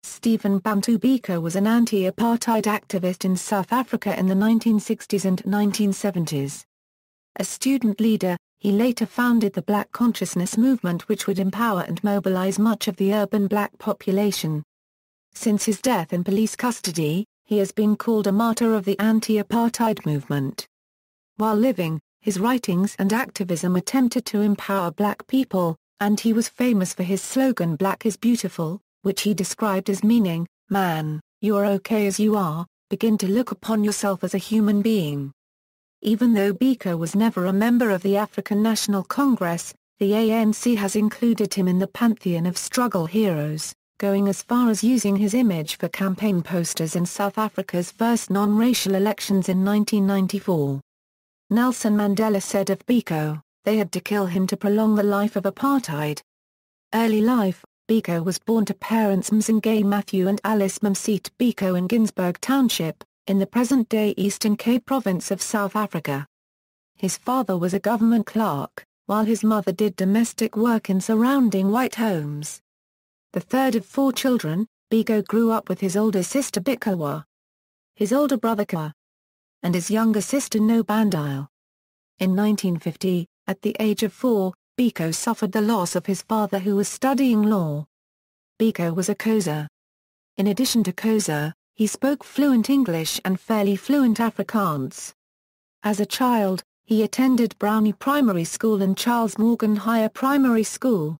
Stephen Bantu Biko was an anti-apartheid activist in South Africa in the 1960s and 1970s. A student leader, he later founded the Black Consciousness movement, which would empower and mobilize much of the urban black population. Since his death in police custody, he has been called a martyr of the anti-apartheid movement. While living, his writings and activism attempted to empower black people, and he was famous for his slogan "Black is Beautiful," which he described as meaning, "Man, you are okay as you are, begin to look upon yourself as a human being." Even though Biko was never a member of the African National Congress, the ANC has included him in the pantheon of struggle heroes, going as far as using his image for campaign posters in South Africa's first non-racial elections in 1994. Nelson Mandela said of Biko, "They had to kill him to prolong the life of apartheid." Early life: Biko was born to parents Mzingay Matthew and Alice Mamseet Biko in Ginsberg Township, in the present-day Eastern Cape province of South Africa. His father was a government clerk, while his mother did domestic work in surrounding white homes. The third of 4 children, Biko grew up with his older sister Bikowa, his older brother Ka, and his younger sister Nobandile. In 1950, at the age of 4, Biko suffered the loss of his father, who was studying law. Biko was a Xhosa. In addition to Xhosa, he spoke fluent English and fairly fluent Afrikaans. As a child, he attended Brownie Primary School and Charles Morgan Higher Primary School.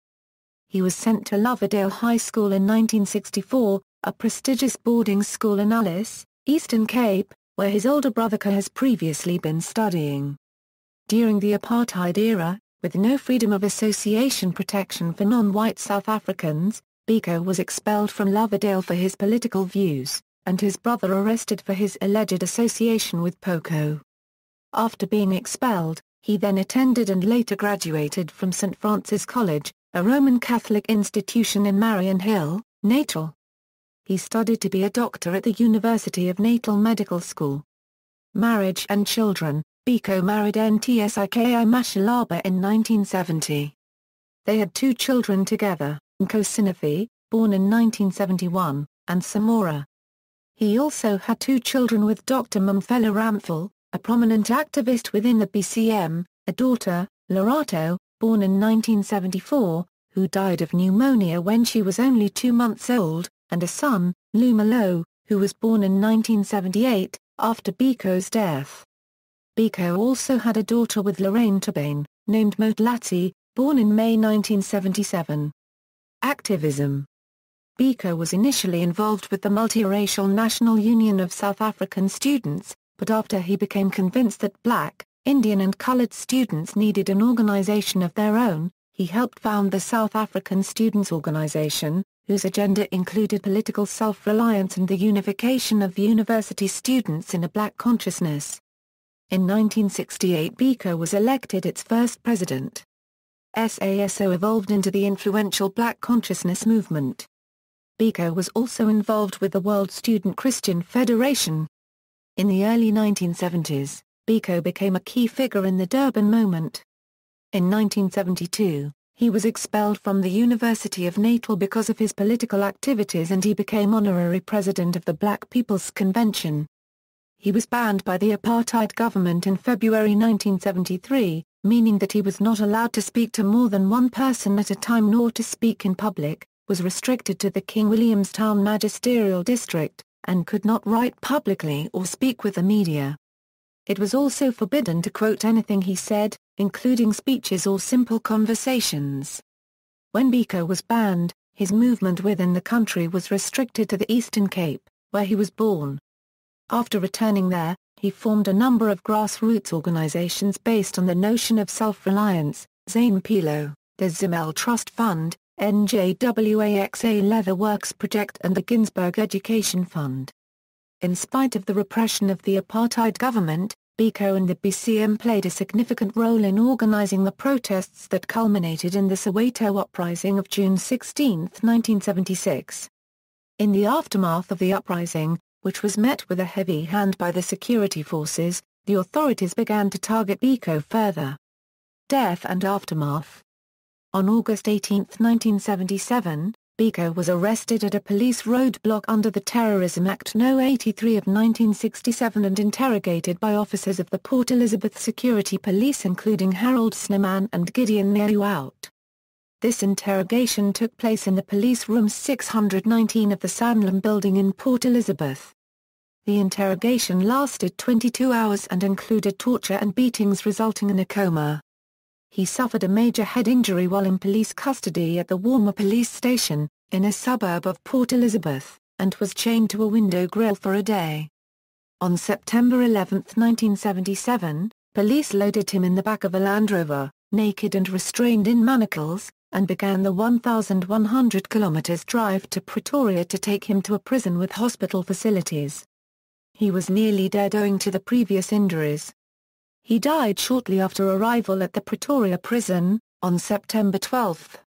He was sent to Loverdale High School in 1964, a prestigious boarding school in Alice, Eastern Cape, where his older brother Ka has previously been studying. During the apartheid era, with no freedom of association protection for non-white South Africans, Biko was expelled from Loverdale for his political views, and his brother arrested for his alleged association with Poco. After being expelled, he then attended and later graduated from St. Francis College, a Roman Catholic institution in Marion Hill, Natal. He studied to be a doctor at the University of Natal Medical School. Marriage and children: Biko married Ntsiki Mashalaba in 1970. They had 2 children together, Nkosinafi, born in 1971, and Samora. He also had 2 children with Dr. Mamfela Ramphele, a prominent activist within the BCM, a daughter, Lerato, born in 1974, who died of pneumonia when she was only 2 months old, and a son, Lumalo, who was born in 1978, after Biko's death. Biko also had a daughter with Lorraine Tabane, named Motlati, born in May 1977. Activism. Biko was initially involved with the Multiracial National Union of South African Students, but after he became convinced that Black, Indian and colored students needed an organization of their own, he helped found the South African Students' Organization, whose agenda included political self-reliance and the unification of university students in a black consciousness. In 1968, Biko was elected its first president. SASO evolved into the influential Black Consciousness movement. Biko was also involved with the World Student Christian Federation. In the early 1970s, Biko became a key figure in the Durban movement. In 1972, he was expelled from the University of Natal because of his political activities, and he became honorary president of the Black People's Convention. He was banned by the apartheid government in February 1973, meaning that he was not allowed to speak to more than one person at a time nor to speak in public, was restricted to the King Williamstown magisterial district, and could not write publicly or speak with the media. It was also forbidden to quote anything he said, including speeches or simple conversations. When Biko was banned, his movement within the country was restricted to the Eastern Cape, where he was born. After returning there, he formed a number of grassroots organizations based on the notion of self-reliance: Zainpilo, the Zimel Trust Fund, NJWAXA Leather Works Project and the Ginsberg Education Fund. In spite of the repression of the apartheid government, Biko and the BCM played a significant role in organizing the protests that culminated in the Soweto Uprising of June 16, 1976. In the aftermath of the uprising, which was met with a heavy hand by the security forces, the authorities began to target Biko further. Death and aftermath. On August 18, 1977, Biko was arrested at a police roadblock under the Terrorism Act No. 83 of 1967 and interrogated by officers of the Port Elizabeth Security Police including Harold Sneman and Gideon Neuaut. This interrogation took place in the police room 619 of the Sanlam building in Port Elizabeth. The interrogation lasted 22 hours and included torture and beatings resulting in a coma. He suffered a major head injury while in police custody at the Walmer police station, in a suburb of Port Elizabeth, and was chained to a window grille for a day. On September 11, 1977, police loaded him in the back of a Land Rover, naked and restrained in manacles, and began the 1,100 kilometers drive to Pretoria to take him to a prison with hospital facilities. He was nearly dead owing to the previous injuries. He died shortly after arrival at the Pretoria prison, on September 12.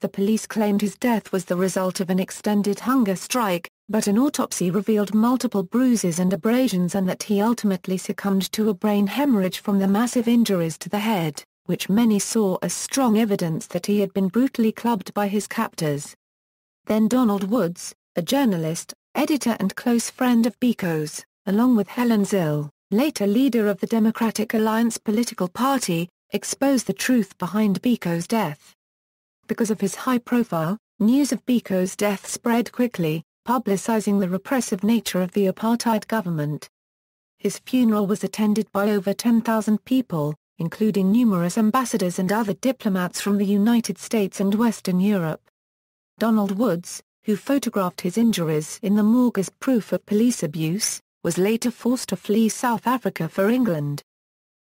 The police claimed his death was the result of an extended hunger strike, but an autopsy revealed multiple bruises and abrasions and that he ultimately succumbed to a brain hemorrhage from the massive injuries to the head, which many saw as strong evidence that he had been brutally clubbed by his captors. Then Donald Woods, a journalist, editor and close friend of Biko's, along with Helen Zille, later leader of the Democratic Alliance political party, exposed the truth behind Biko's death. Because of his high profile, news of Biko's death spread quickly, publicizing the repressive nature of the apartheid government. His funeral was attended by over 10,000 people, including numerous ambassadors and other diplomats from the United States and Western Europe. Donald Woods, who photographed his injuries in the morgue as proof of police abuse, was later forced to flee South Africa for England.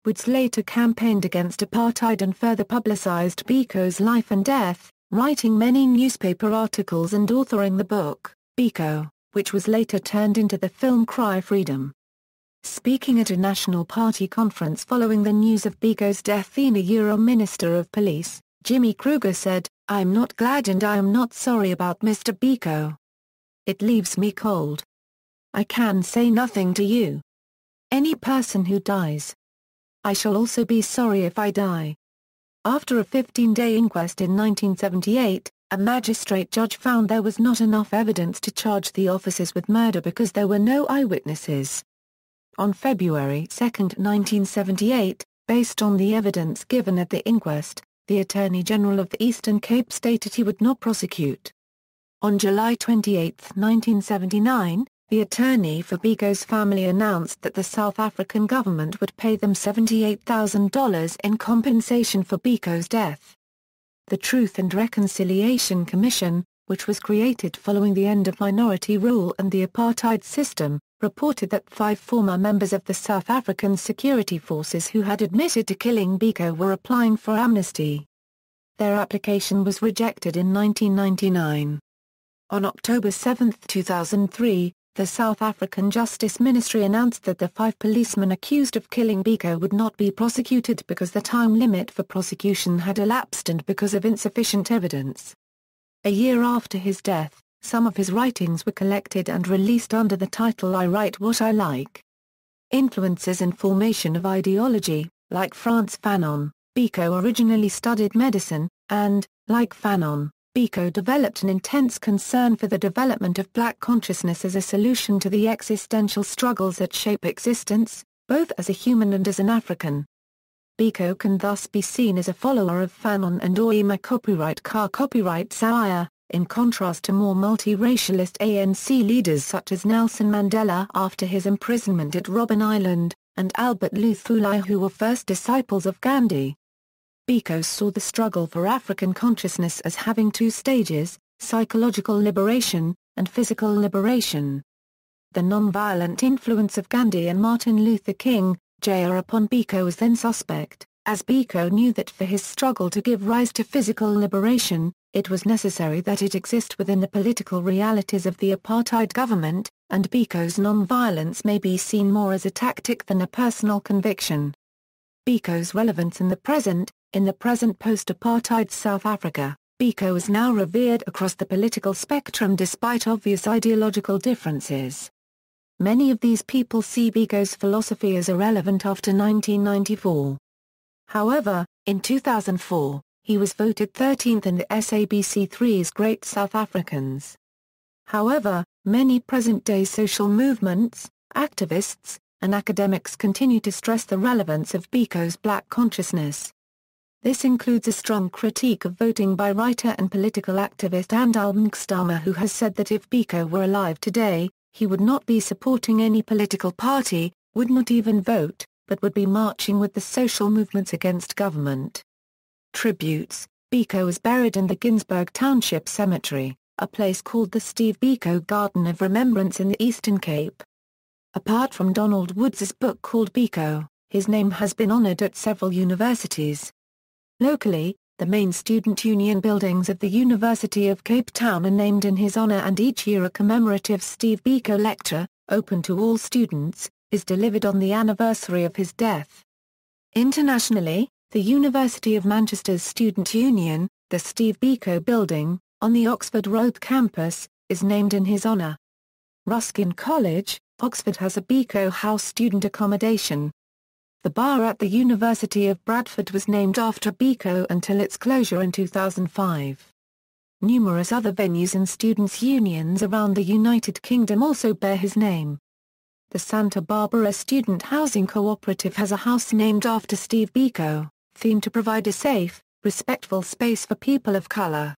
Woods later campaigned against apartheid and further publicized Biko's life and death, writing many newspaper articles and authoring the book, Biko, which was later turned into the film Cry Freedom. Speaking at a National Party conference following the news of Biko's death, the Minister of Police, Jimmy Kruger said, "I'm not glad and I am not sorry about Mr. Biko. It leaves me cold. I can say nothing to you. Any person who dies. I shall also be sorry if I die." After a 15-day inquest in 1978, a magistrate judge found there was not enough evidence to charge the officers with murder because there were no eyewitnesses. On February 2, 1978, based on the evidence given at the inquest, the Attorney General of the Eastern Cape stated he would not prosecute. On July 28, 1979, the attorney for Biko's family announced that the South African government would pay them $78,000 in compensation for Biko's death. The Truth and Reconciliation Commission, which was created following the end of minority rule and the apartheid system, reported that 5 former members of the South African security forces who had admitted to killing Biko were applying for amnesty. Their application was rejected in 1999. On October 7, 2003, the South African Justice Ministry announced that the 5 policemen accused of killing Biko would not be prosecuted because the time limit for prosecution had elapsed and because of insufficient evidence. A year after his death, some of his writings were collected and released under the title I Write What I Like. Influences and formation of ideology. Like Frantz Fanon, Biko originally studied medicine, and, like Fanon, Biko developed an intense concern for the development of black consciousness as a solution to the existential struggles that shape existence, both as a human and as an African. Biko can thus be seen as a follower of Fanon and Oima copyright Sawaya, in contrast to more multiracialist ANC leaders such as Nelson Mandela after his imprisonment at Robben Island, and Albert Luthuli who were first disciples of Gandhi. Biko saw the struggle for African consciousness as having 2 stages, psychological liberation, and physical liberation. The non-violent influence of Gandhi and Martin Luther King, Jr. upon Biko was then suspect, as Biko knew that for his struggle to give rise to physical liberation, it was necessary that it exist within the political realities of the apartheid government, and Biko's non-violence may be seen more as a tactic than a personal conviction. Biko's relevance in the present post-apartheid South Africa, Biko is now revered across the political spectrum despite obvious ideological differences. Many of these people see Biko's philosophy as irrelevant after 1994. However, in 2004, he was voted 13th in the SABC3's Great South Africans. However, many present-day social movements, activists, and academics continue to stress the relevance of Biko's black consciousness. This includes a strong critique of voting by writer and political activist Andal Mngxtama, who has said that if Biko were alive today, he would not be supporting any political party, would not even vote, but would be marching with the social movements against government. Tributes. Biko is buried in the Ginsberg Township Cemetery, a place called the Steve Biko Garden of Remembrance in the Eastern Cape. Apart from Donald Woods's book called Biko, his name has been honored at several universities. Locally, the main student union buildings of the University of Cape Town are named in his honor, and each year a commemorative Steve Biko lecture, open to all students, is delivered on the anniversary of his death. Internationally, the University of Manchester's Student Union, the Steve Biko Building, on the Oxford Road campus, is named in his honor. Ruskin College, Oxford has a Biko House student accommodation. The bar at the University of Bradford was named after Biko until its closure in 2005. Numerous other venues and students' unions around the United Kingdom also bear his name. The Santa Barbara Student Housing Cooperative has a house named after Steve Biko, themed to provide a safe, respectful space for people of colour.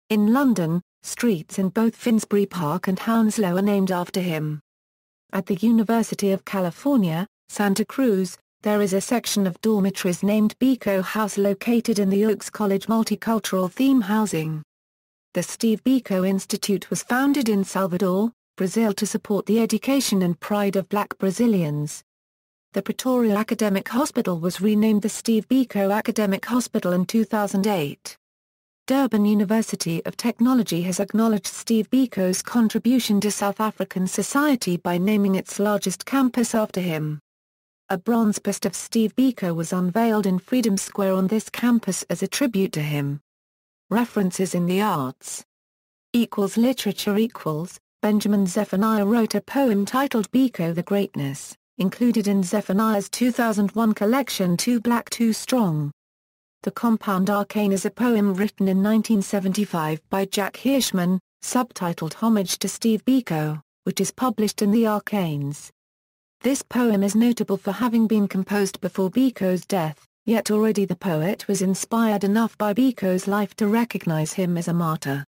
In London, streets in both Finsbury Park and Hounslow are named after him. At the University of California, Santa Cruz, there is a section of dormitories named Biko House located in the Oaks College Multicultural Theme Housing. The Steve Biko Institute was founded in Salvador, Brazil to support the education and pride of black Brazilians. The Pretoria Academic Hospital was renamed the Steve Biko Academic Hospital in 2008. Durban University of Technology has acknowledged Steve Biko's contribution to South African society by naming its largest campus after him. A bronze bust of Steve Biko was unveiled in Freedom Square on this campus as a tribute to him. References in the arts. Literature. Benjamin Zephaniah wrote a poem titled Biko the Greatness, included in Zephaniah's 2001 collection Too Black Too Strong. The Compound Arcane is a poem written in 1975 by Jack Hirschman, subtitled Homage to Steve Biko, which is published in The Arcanes. This poem is notable for having been composed before Biko's death, yet already the poet was inspired enough by Biko's life to recognize him as a martyr.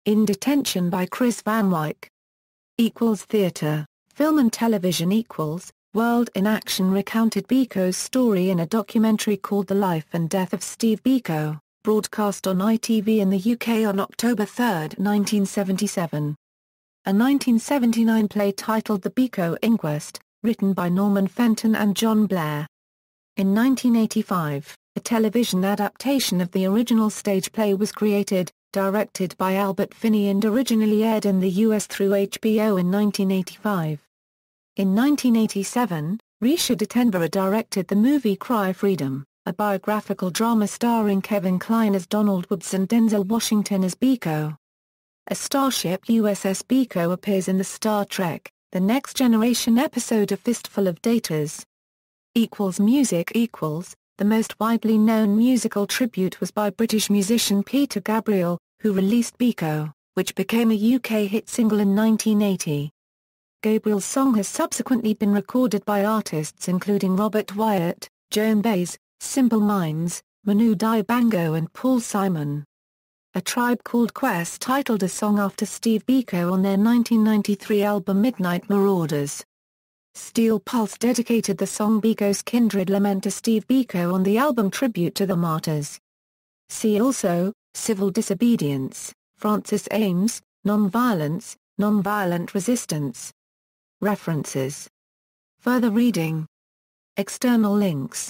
In Detention by Chris Van Wyk. Theatre, film and television. World in Action recounted Biko's story in a documentary called The Life and Death of Steve Biko, broadcast on ITV in the UK on October 3, 1977. A 1979 play titled The Biko Inquest, written by Norman Fenton and John Blair. In 1985, a television adaptation of the original stage play was created, directed by Albert Finney and originally aired in the US through HBO in 1985. In 1987, Richard Attenborough directed the movie Cry Freedom, a biographical drama starring Kevin Kline as Donald Woods and Denzel Washington as Biko. A starship USS Biko appears in the Star Trek The Next Generation episode A Fistful of Datas. Music. The most widely known musical tribute was by British musician Peter Gabriel, who released Biko, which became a UK hit single in 1980. Gabriel's song has subsequently been recorded by artists including Robert Wyatt, Joan Baez, Simple Minds, Manu Dibango and Paul Simon. A Tribe Called Quest titled a song after Steve Biko on their 1993 album Midnight Marauders. Steel Pulse dedicated the song Biko's Kindred Lament to Steve Biko on the album Tribute to the Martyrs. See also, Civil Disobedience, Francis Ames, Nonviolence, Nonviolent Resistance. References. Further reading. External links.